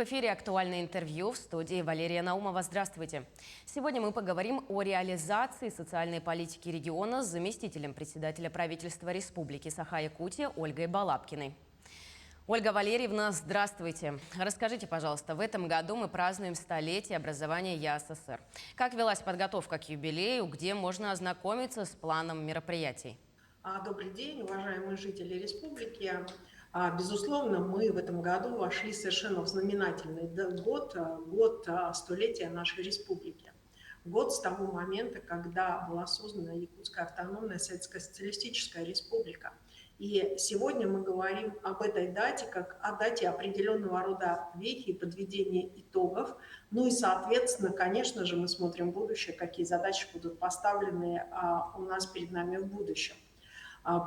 В эфире «Актуальное интервью», в студии Валерия Наумова. Здравствуйте. Сегодня мы поговорим о реализации социальной политики региона с заместителем председателя правительства Республики Саха-Якутия Ольгой Балабкиной. Ольга Валерьевна, здравствуйте. Расскажите, пожалуйста, в этом году мы празднуем столетие образования ЯССР. Как велась подготовка к юбилею, где можно ознакомиться с планом мероприятий? Добрый день, уважаемые жители республики. Безусловно, мы в этом году вошли совершенно в знаменательный год столетия нашей республики. Год с того момента, когда была создана Якутская автономная советско-социалистическая республика. И сегодня мы говорим об этой дате как о дате определенного рода вехи и подведения итогов. Ну и, соответственно, конечно же, мы смотрим в будущее, какие задачи будут поставлены у нас перед нами в будущем.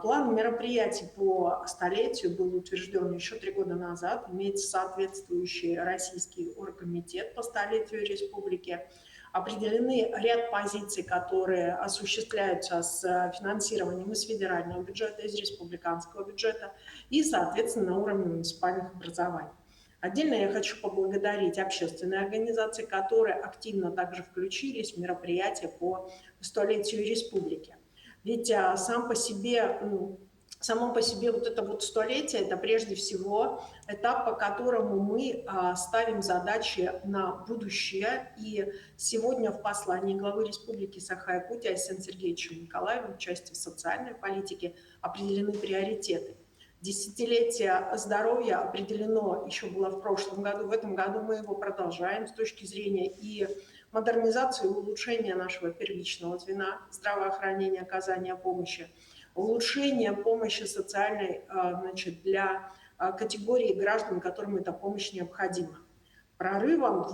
План мероприятий по столетию был утвержден еще 3 года назад. Имеется соответствующий российский оргкомитет по столетию республики. Определены ряд позиций, которые осуществляются с финансированием из федерального бюджета, из республиканского бюджета и, соответственно, на уровне муниципальных образований. Отдельно я хочу поблагодарить общественные организации, которые активно также включились в мероприятия по столетию республики. Ведь само по себе вот это вот столетие – это прежде всего этап, по которому мы ставим задачи на будущее. И сегодня в послании главы Республики Саха-Якутия Айсена Сергеевича Николаева в части социальной политики определены приоритеты. Десятилетие здоровья определено еще было в прошлом году. В этом году мы его продолжаем с точки зрения и модернизации и улучшения нашего первичного звена здравоохранения, оказания помощи, улучшение помощи социальной для категории граждан, которым эта помощь необходима. Прорывом,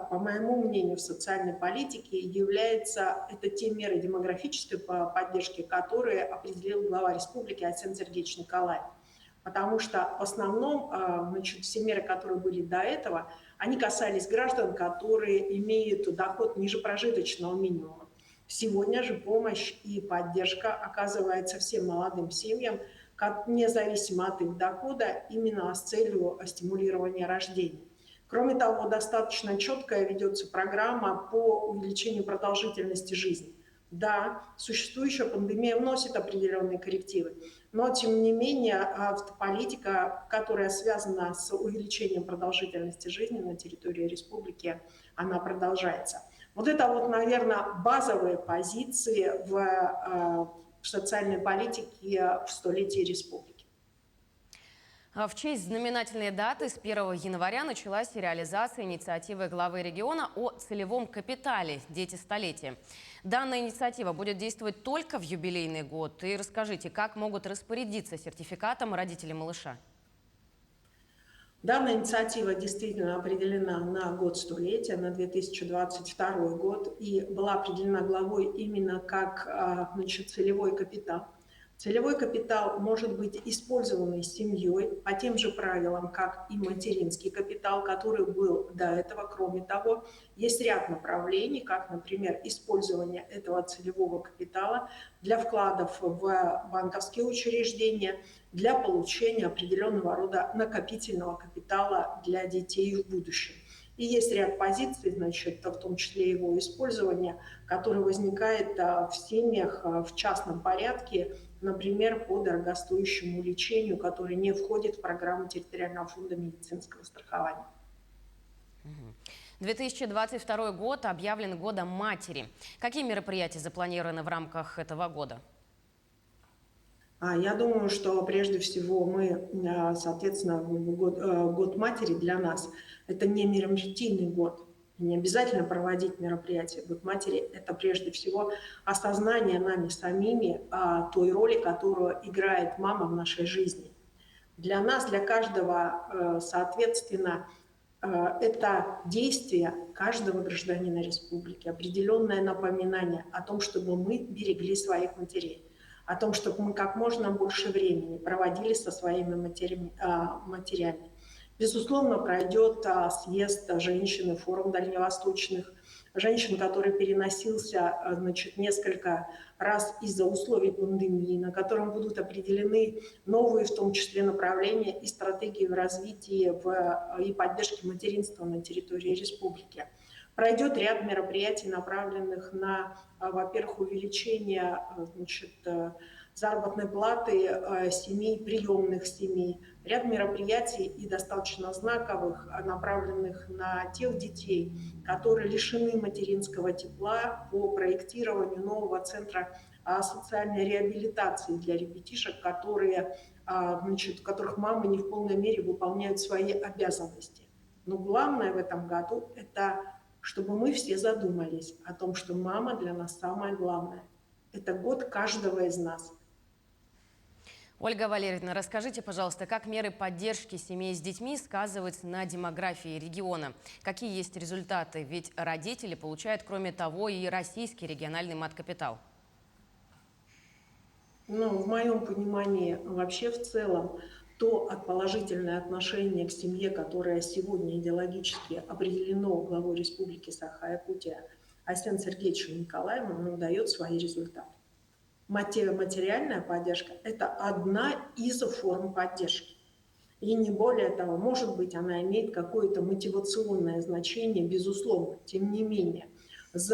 по моему мнению, в социальной политике являются те меры демографической поддержки, которые определил глава республики Айсен Сергеевич Николаев. Потому что в основном все меры, которые были до этого, они касались граждан, которые имеют доход ниже прожиточного минимума. Сегодня же помощь и поддержка оказывается всем молодым семьям, независимо от их дохода, именно с целью стимулирования рождений. Кроме того, достаточно четкая ведется программа по увеличению продолжительности жизни. Да, существующая пандемия вносит определенные коррективы, но, тем не менее, политика, которая связана с увеличением продолжительности жизни на территории республики, она продолжается. Вот это вот, наверное, базовые позиции в социальной политике в столетии республики. В честь знаменательной даты с 1 января началась реализация инициативы главы региона о целевом капитале «Дети столетия». Данная инициатива будет действовать только в юбилейный год. И расскажите, как могут распорядиться сертификатом родители малыша? Данная инициатива действительно определена на год столетия, на 2022 год, и была определена главой именно как целевой капитал. Целевой капитал может быть использован семьей по тем же правилам, как и материнский капитал, который был до этого. Кроме того, есть ряд направлений, как, например, использование этого целевого капитала для вкладов в банковские учреждения, для получения определенного рода накопительного капитала для детей в будущем. И есть ряд позиций, в том числе его использования, которое возникает в семьях в частном порядке, например, по дорогостоящему лечению, которое не входит в программу территориального фонда медицинского страхования. 2022 год объявлен годом матери. Какие мероприятия запланированы в рамках этого года? Я думаю, что прежде всего соответственно, год матери для нас – это не мероприятийный год. Не обязательно проводить мероприятия. Год матери – это прежде всего осознание нами самими той роли, которую играет мама в нашей жизни. Для нас, для каждого, соответственно, это действие каждого гражданина республики, определенное напоминание о том, чтобы мы берегли своих матерей, о том, чтобы мы как можно больше времени проводили со своими матерями. Безусловно, пройдет съезд женщин и форум дальневосточных женщин, который переносился несколько раз из-за условий пандемии, на котором будут определены новые, в том числе, направления и стратегии в развитии и поддержке материнства на территории республики. Пройдет ряд мероприятий, направленных на, во-первых, увеличение заработной платы семей, приемных семей, ряд мероприятий и достаточно знаковых, направленных на тех детей, которые лишены материнского тепла, по проектированию нового центра социальной реабилитации для ребятишек, которых мамы не в полной мере выполняют свои обязанности. Но главное в этом году – это чтобы мы все задумались о том, что мама для нас самое главное. Это год каждого из нас. Ольга Валерьевна, расскажите, пожалуйста, как меры поддержки семей с детьми сказываются на демографии региона? Какие есть результаты? Ведь родители получают, кроме того, и российский региональный мат-капитал. Ну, в моем понимании, вообще в целом, то положительное отношение к семье, которое сегодня идеологически определено главой Республики Саха-Якутия Айсеном Сергеевичем Николаевым, оно дает свои результаты. Материальная поддержка – это одна из форм поддержки. И не более того, может быть, она имеет какое-то мотивационное значение, безусловно. Тем не менее, с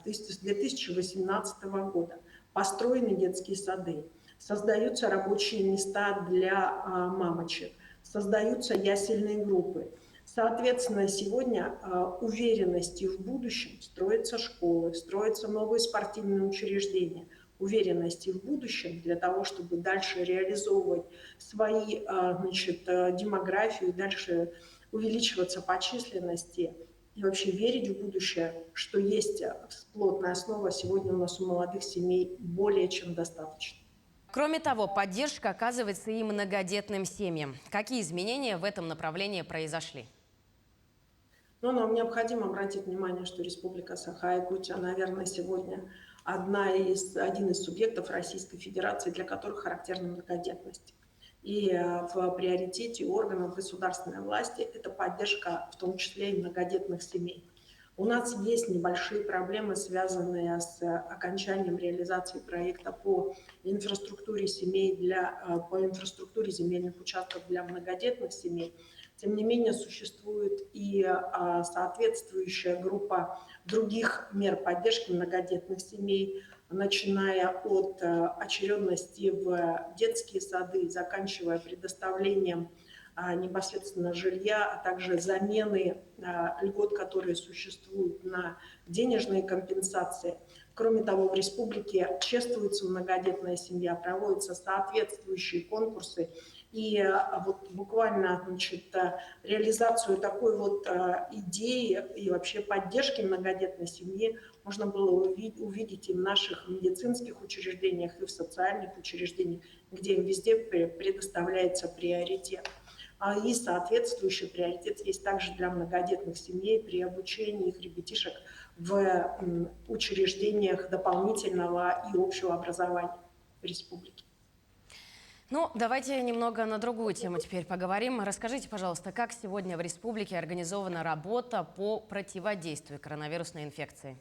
2018 года построены детские сады, создаются рабочие места для мамочек, создаются ясельные группы. Соответственно, сегодня уверенности в будущем, строятся школы, строятся новые спортивные учреждения, уверенности в будущем для того, чтобы дальше реализовывать свои, демографию, дальше увеличиваться по численности и вообще верить в будущее, что есть плотная основа сегодня у нас у молодых семей более чем достаточно. Кроме того, поддержка оказывается и многодетным семьям. Какие изменения в этом направлении произошли? Но нам необходимо обратить внимание, что Республика Саха-Якутия, наверное, сегодня один из субъектов Российской Федерации, для которых характерна многодетность. И в приоритете органов государственной власти это поддержка, в том числе и многодетных семей. У нас есть небольшие проблемы, связанные с окончанием реализации проекта по инфраструктуре по инфраструктуре земельных участков для многодетных семей. Тем не менее, существует и соответствующая группа других мер поддержки многодетных семей, начиная от очередности в детские сады, заканчивая предоставлением непосредственно жилья, а также замены льгот, которые существуют на денежные компенсации. Кроме того, в республике чествуется многодетная семья, проводятся соответствующие конкурсы. И вот буквально реализацию такой вот идеи и вообще поддержки многодетной семьи можно было увидеть и в наших медицинских учреждениях, и в социальных учреждениях, где им везде предоставляется приоритет. И соответствующий приоритет есть также для многодетных семей при обучении их ребятишек в учреждениях дополнительного и общего образования в республике. Ну, давайте немного на другую тему теперь поговорим. Расскажите, пожалуйста, как сегодня в республике организована работа по противодействию коронавирусной инфекции?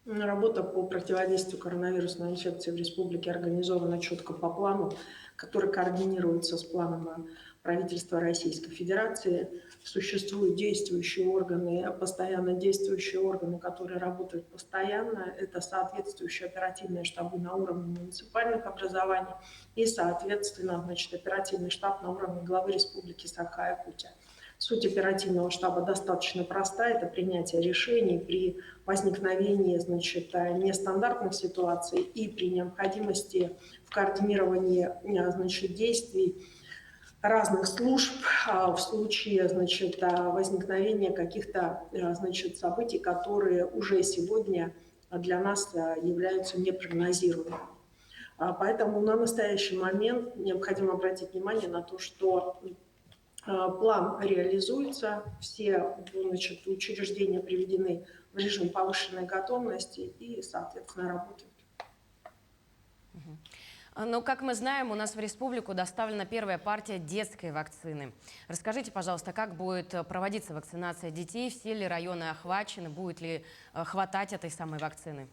Работа по противодействию коронавирусной инфекции в республике организована четко по плану, который координируется с планом правительства Российской Федерации. Существуют действующие органы, постоянно действующие органы, которые работают постоянно. Это соответствующие оперативные штабы на уровне муниципальных образований и, соответственно, оперативный штаб на уровне главы Республики Саха-Якутия. Суть оперативного штаба достаточно проста. Это принятие решений при возникновении нестандартных ситуаций и при необходимости в координировании действий разных служб в случае возникновения каких-то событий, которые уже сегодня для нас являются непрогнозируемыми. Поэтому на настоящий момент необходимо обратить внимание на то, что план реализуется, все учреждения приведены в режим повышенной готовности и, соответственно, работают. Но, как мы знаем, у нас в республику доставлена первая партия детской вакцины. Расскажите, пожалуйста, как будет проводиться вакцинация детей, все ли районы охвачены, будет ли хватать этой самой вакцины?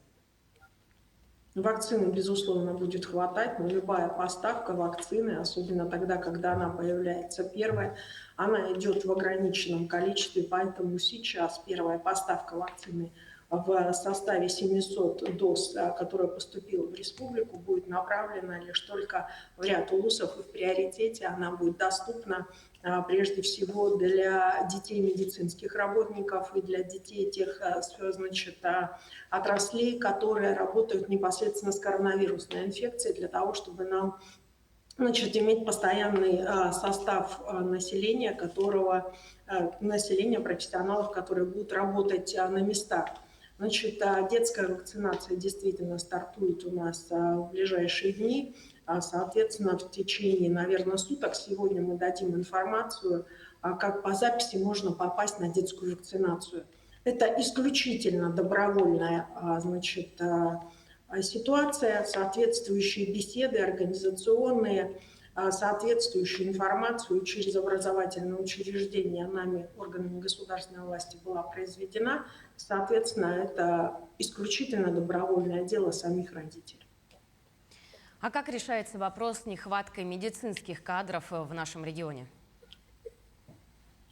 Вакцины, безусловно, будет хватать, но любая поставка вакцины, особенно тогда, когда она появляется первой, она идет в ограниченном количестве, поэтому сейчас первая поставка вакцины в составе 700 доз, которая поступила в республику, будет направлена лишь только в ряд улусов, и в приоритете она будет доступна прежде всего для детей медицинских работников и для детей тех, значит, отраслей, которые работают непосредственно с коронавирусной инфекцией, для того, чтобы нам, значит, иметь постоянный состав населения, населения профессионалов, которые будут работать на местах. Значит, детская вакцинация действительно стартует у нас в ближайшие дни. Соответственно, в течение, наверное, суток сегодня мы дадим информацию, как по записи можно попасть на детскую вакцинацию. Это исключительно добровольная, значит, ситуация, соответствующие беседы организационные, соответствующую информацию через образовательные учреждения нами, органами государственной власти, была произведена. Соответственно, это исключительно добровольное дело самих родителей. А как решается вопрос с нехваткой медицинских кадров в нашем регионе?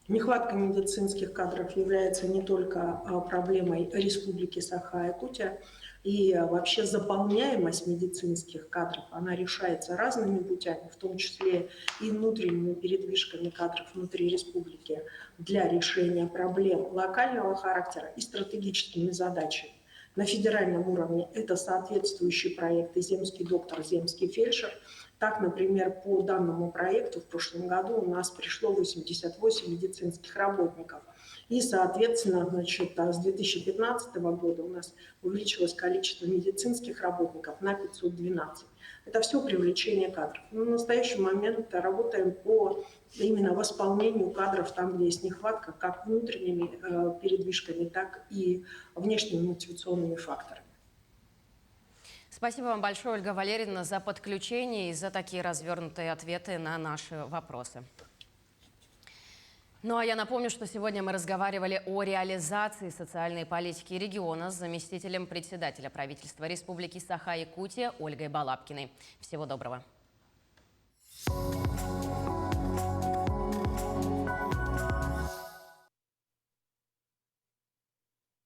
Нехватка медицинских кадров является не только проблемой Республики Саха-Якутия, и вообще заполняемость медицинских кадров, она решается разными путями, в том числе и внутренними передвижками кадров внутри республики для решения проблем локального характера и стратегическими задачами. На федеральном уровне это соответствующие проекты «Земский доктор», «Земский фельдшер». Так, например, по данному проекту в прошлом году у нас пришло 88 медицинских работников. И, соответственно, значит, с 2015 года у нас увеличилось количество медицинских работников на 512. Это все привлечение кадров. Но в настоящий момент работаем по именно восполнению кадров там, где есть нехватка, как внутренними передвижками, так и внешними мотивационными факторами. Спасибо вам большое, Ольга Валерьевна, за подключение и за такие развернутые ответы на наши вопросы. Ну а я напомню, что сегодня мы разговаривали о реализации социальной политики региона с заместителем председателя правительства Республики Саха-Якутия Ольгой Балапкиной. Всего доброго.